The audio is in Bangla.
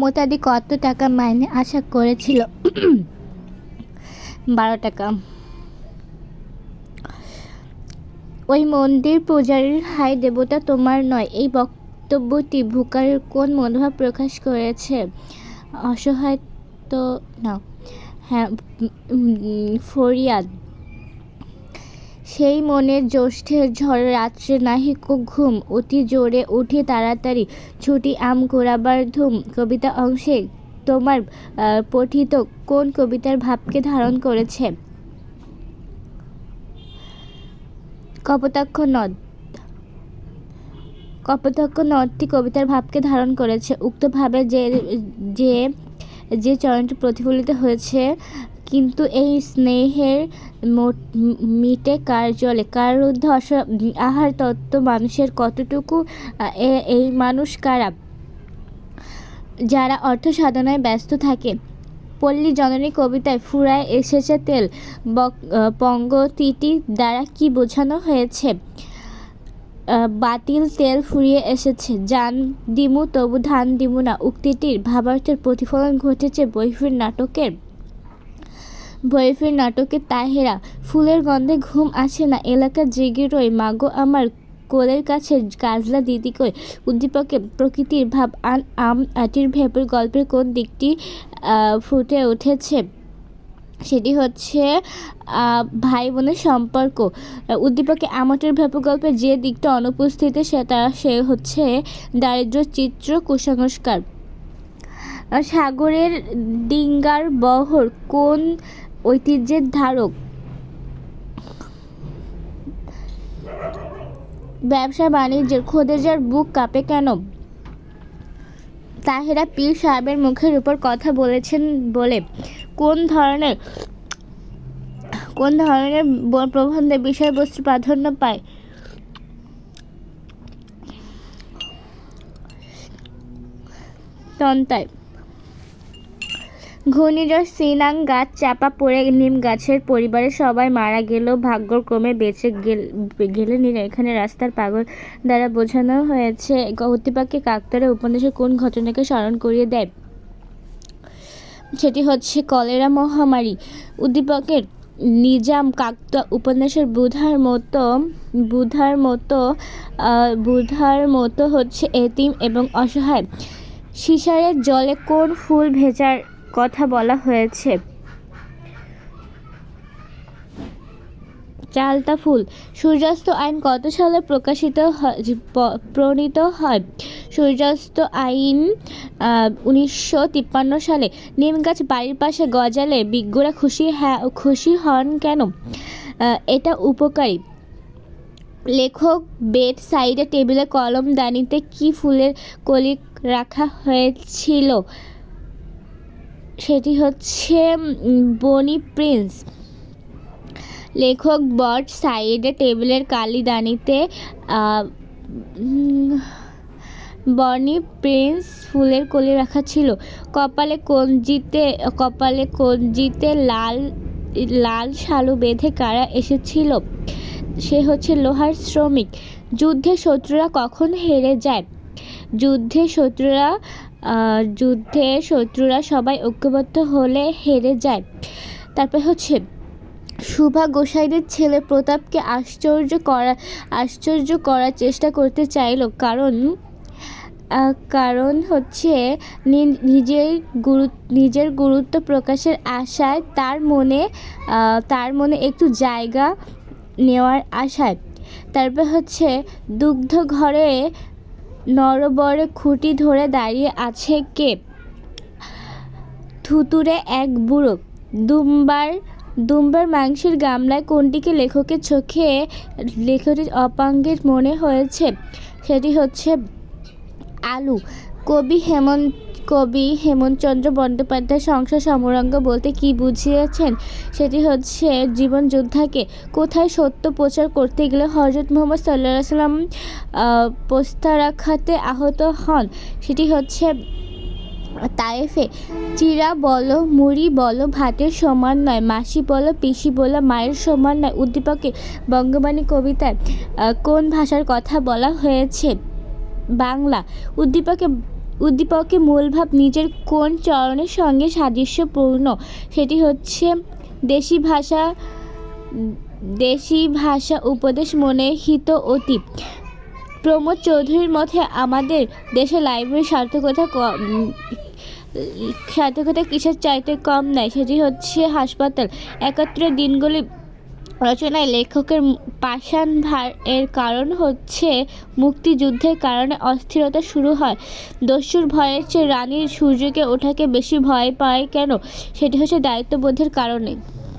মোতাদি কত টাকা মাইনে আশা করেছিল? 12 টাকা। ওই মন্দির পূজারীর হাই দেবতা তোমার নয়। এই বক্তব্যটি ভুকারের কোন মনোভাব প্রকাশ করেছে? অসহায় তো না, হ্যাঁ, ফরিয়াদ। সেই মনের জ্যৈষ্ঠের ঝড় রাত্রে নাহিক ঘুম, অতি জোরে উঠি তাড়াতাড়ি, ছুটি আম কুড়াবার ধুম। কবিতা অংশে তোমার পঠিত কোন কবিতার ভাবকে ধারণ করেছে? কপোতাক্ষ নদ। কপোতাক্ষ নদটি কবিতার ভাবকে ধারণ করেছে। উক্ত ভাবে যে যে যে চরণটি প্রতিফলিত হয়েছে, কিন্তু এই স্নেহের মিটে কার জলে, কার রুদ্ধ আহার তত্ত্ব মানুষের কতটুকু? এই মানুষ কারা? যারা অর্থ সাধনায় ব্যস্ত থাকে। পল্লী জননী কবিতায় ফুরায় এসেছে তেল, পঙ্গতিটি দ্বারা কি বোঝানো হয়েছে? বাতিল তেল ফুরিয়ে এসেছে, জান দিমু তবু ধান দিমু না। উক্তিটির ভাবার্থের প্রতিফলন ঘটেছে বইফির নাটকে তাহেরা। ফুলের গন্ধে ঘুম আসে না, এলাকা জেগে রই, মাগো আমার কোলের কাছে কাজলা দিদি কই। উদ্দীপকে প্রকৃতির ভাব আম আটির ভেপর গল্পের কোন দিকটি ফুটে উঠেছে? সেটি হচ্ছে ভাই বোনের সম্পর্ক। উদ্দীপকে আমটের ভেপর গল্পের যে দিকটা অনুপস্থিত সে হচ্ছে দারিদ্র চিত্র কুসংস্কার। সাগরের ডিঙ্গার বহর কোন ঐতিহ্যের ধারক? ব্যবসা বাণিজ্যের। খোদেজার বুক কাঁপে কেন? তাহেরা পীর সাহেবের মুখের উপর কথা বলেছেন বলে। কোন ধরনের প্রবন্ধে বিষয়বস্তু প্রাধান্য পায়? তন্তায়। ঘূর্ণিঝড় সিনাং গাছ চাপা পড়ে নিম গাছের পরিবারের সবাই মারা গেলেও ভাগ্যক্রমে বেঁচে গেলেন। এখানে রাস্তার পাগল দ্বারা বোঝানো হয়েছে। উদ্দীপকে কাকতারা উপন্যাসের কোন ঘটনাকে স্মরণ করিয়ে দেয়? সেটি হচ্ছে কলেরা মহামারী। উদ্দীপকের নিজাম কাকতা উপন্যাসের বুধার মতো হচ্ছে এতিম এবং অসহায়। সিসারের জলে কোন ফুল ভেজার কথা বলা হয়েছে? চালতা ফুল। সূর্যাস্ত আইন কত সালে প্রণীত হয়? সূর্যাস্ত আইন 1953 সালে। নিম গাছ বাড়ির পাশে গজালে বিজ্ঞরা খুশি হন কেন? এটা উপকারী। লেখক বেড সাইডে টেবিলে কলম দানিতে কি ফুলের কলি রাখা হয়েছিল? সেটি হচ্ছে বনি প্রিন্স। লেখক বট সাইডে টেবিলের কালি দানিতে বনি প্রিন্স ফুলের কলি রাখা ছিল। কপালে কঞ্জিতে লাল শালু বেঁধে কারা এসেছিল? সে হচ্ছে লোহার শ্রমিক। যুদ্ধে শত্রুরা কখন হেরে যায়? যুদ্ধে শত্রুরা সবাই ঐক্যবদ্ধ হলে হেরে যায়। তারপর হচ্ছে সুভা গোসাইদের ছেলে প্রতাপকে আশ্চর্য করার চেষ্টা করতে চাইল, কারণ হচ্ছে নিজের গুরুত্ব প্রকাশের আশায়, তার মনে একটু জায়গা নেওয়ার আশায়। তারপর হচ্ছে দুগ্ধ ঘরে নরবরে খুঁটি ধরে দাঁড়িয়ে আছে কে? থুতুরে এক বুড়ো। দুম্বার মাংসের গামলায় কোনটিকে লেখকের চোখে লেখটির অপাঙ্গের মনে হয়েছে? সেটি হচ্ছে আলু। কবি হেমন্তচন্দ্র বন্দ্যোপাধ্যায় সংসার সমরঙ্গ বলতে কি বুঝিয়েছেন? সেটি হচ্ছে জীবন যোদ্ধাকে। কোথায় সত্য প্রচার করতে গেলে হযরত মুহাম্মদ সাল্লাল্লাহু আলাইহি ওয়াসাল্লাম পোস্তারাঘাতে আহত হন? সেটি হচ্ছে তায়েফে। চিড়া বলো মুড়ি বলো ভাতের সমান নয়, মাসি বলো পিসি বলো মায়ের সমান নয়। উদ্দীপকে বঙ্গবাণী কবিতায় কোন ভাষার কথা বলা হয়েছে? বাংলা। উদ্দীপকে উদ্দীপকের মূল ভাব নিজের কোন চরণের সঙ্গে সাদৃশ্যপূর্ণ, সেটি হচ্ছে দেশি ভাষা উপদেশ মনে হিত অতি। প্রমোদ চৌধুরীর মতে আমাদের দেশে লাইব্রেরির সার্থকতা কিসের চাইতে কম নয়, সেটি হচ্ছে হাসপাতাল। 71 দিনগুলি রচনায় লেখকের পাষাণ ভার এর কারণ হচ্ছে মুক্তিযুদ্ধের কারণে অস্থিরতা শুরু হয়। দস্যুর ভয়ের চেয়ে রানীর সূর্যকে ওঠাকে বেশি ভয় পায় কেন, সেটি হচ্ছে দায়িত্ববোধের কারণে।